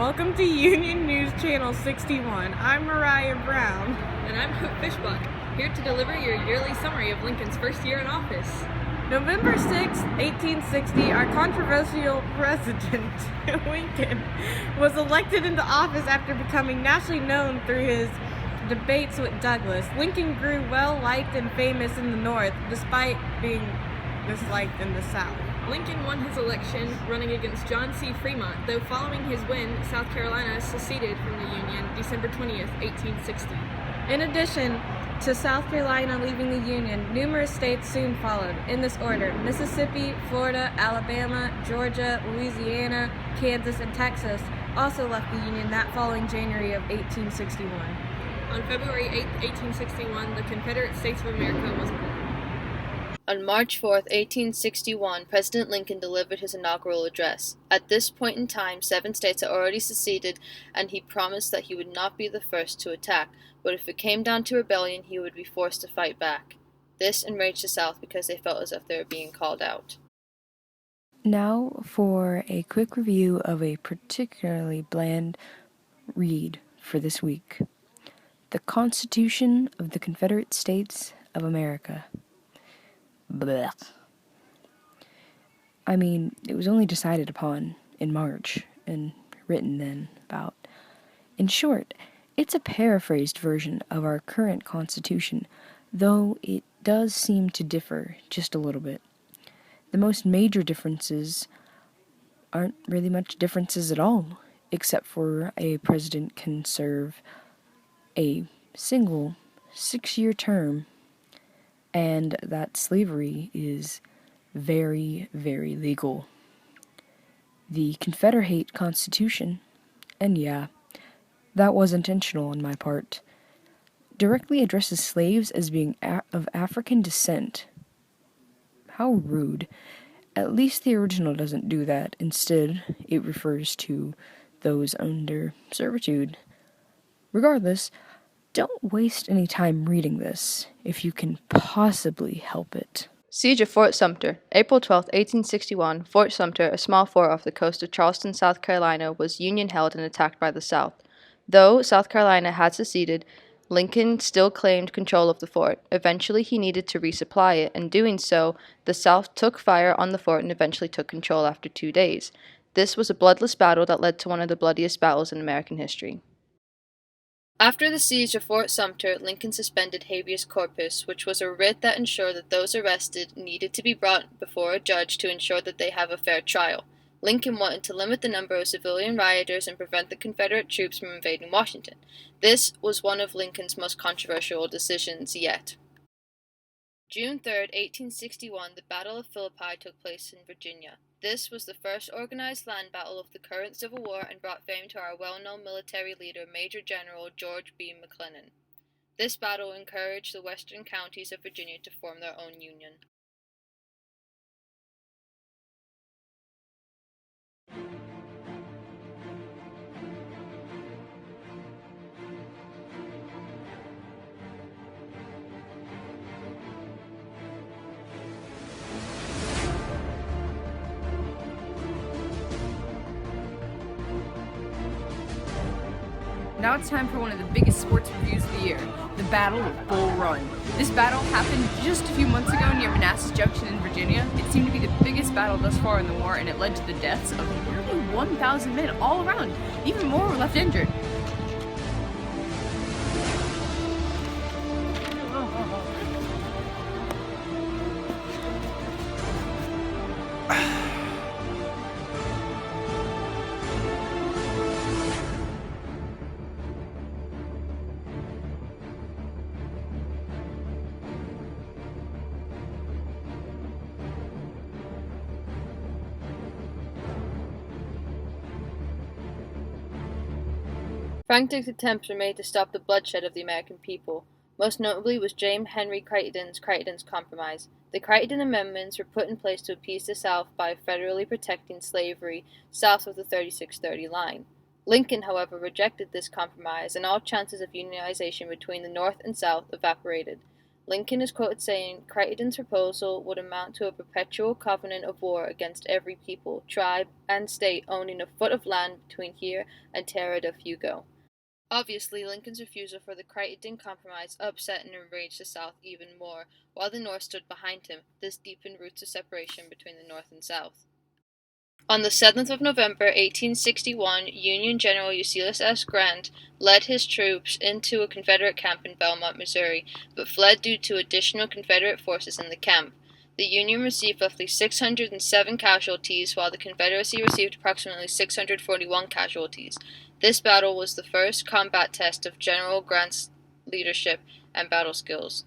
welcome to Union News Channel 61. I'm Mariah Brown. And I'm Hope Fishbuck, here to deliver your yearly summary of Lincoln's first year in office. November 6, 1860, our controversial president, Lincoln, was elected into office after becoming nationally known through his debates with Douglas. Lincoln grew well-liked and famous in the North, despite being disliked in the South. Lincoln won his election running against John C. Fremont, though following his win, South Carolina seceded from the Union December 20th, 1860. In addition to South Carolina leaving the Union, numerous states soon followed, in this order: Mississippi, Florida, Alabama, Georgia, Louisiana, Kansas, and Texas also left the Union that following January of 1861. On February 8, 1861, the Confederate States of America was born. On March 4, 1861, President Lincoln delivered his inaugural address. At this point in time, 7 states had already seceded, and he promised that he would not be the first to attack, but if it came down to rebellion, he would be forced to fight back. This enraged the South because they felt as if they were being called out. Now for a quick review of a particularly bland read for this week. The Constitution of the Confederate States of America. Blech. I mean, it was only decided upon in March and written then about. In short, it's a paraphrased version of our current Constitution, though it does seem to differ just a little bit. The most major differences aren't really much differences at all, except for a president can serve a single 6-year term, and that slavery is very, very legal. The Confederate Constitution, and yeah, that was intentional on my part, directly addresses slaves as being of African descent. How rude. At least the original doesn't do that. Instead, it refers to those under servitude. Regardless, don't waste any time reading this, if you can possibly help it. Siege of Fort Sumter. April 12, 1861, Fort Sumter, a small fort off the coast of Charleston, South Carolina, was Union-held and attacked by the South. Though South Carolina had seceded, Lincoln still claimed control of the fort. Eventually, he needed to resupply it, and doing so, the South took fire on the fort and eventually took control after 2 days. This was a bloodless battle that led to one of the bloodiest battles in American history. After the siege of Fort Sumter, Lincoln suspended habeas corpus, which was a writ that ensured that those arrested needed to be brought before a judge to ensure that they have a fair trial. Lincoln wanted to limit the number of civilian rioters and prevent the Confederate troops from invading Washington. This was one of Lincoln's most controversial decisions yet. June 3, 1861, the Battle of Philippi took place in Virginia. This was the first organized land battle of the current Civil War and brought fame to our well-known military leader, Major General George B. McClellan. This battle encouraged the western counties of Virginia to form their own union. Now it's time for one of the biggest sports reviews of the year, the Battle of Bull Run. This battle happened just a few months ago near Manassas Junction in Virginia. It seemed to be the biggest battle thus far in the war, and it led to the deaths of nearly 1,000 men all around. Even more were left injured. Frantic attempts were made to stop the bloodshed of the American people. Most notably was James Henry Crichton's Compromise. The Crichton Amendments were put in place to appease the South by federally protecting slavery south of the 3630 line. Lincoln, however, rejected this compromise, and all chances of unionization between the North and South evaporated. Lincoln is quoted saying, Crichton's proposal would amount to a perpetual covenant of war against every people, tribe, and state owning a foot of land between here and Terra del Fuego. Obviously, Lincoln's refusal for the Crichton Compromise upset and enraged the South even more, while the North stood behind him. This deepened roots of separation between the North and South. On the 7th of November, 1861, Union General Ulysses S. Grant led his troops into a Confederate camp in Belmont, Missouri, but fled due to additional Confederate forces in the camp. The Union received roughly 607 casualties, while the Confederacy received approximately 641 casualties. This battle was the first combat test of General Grant's leadership and battle skills.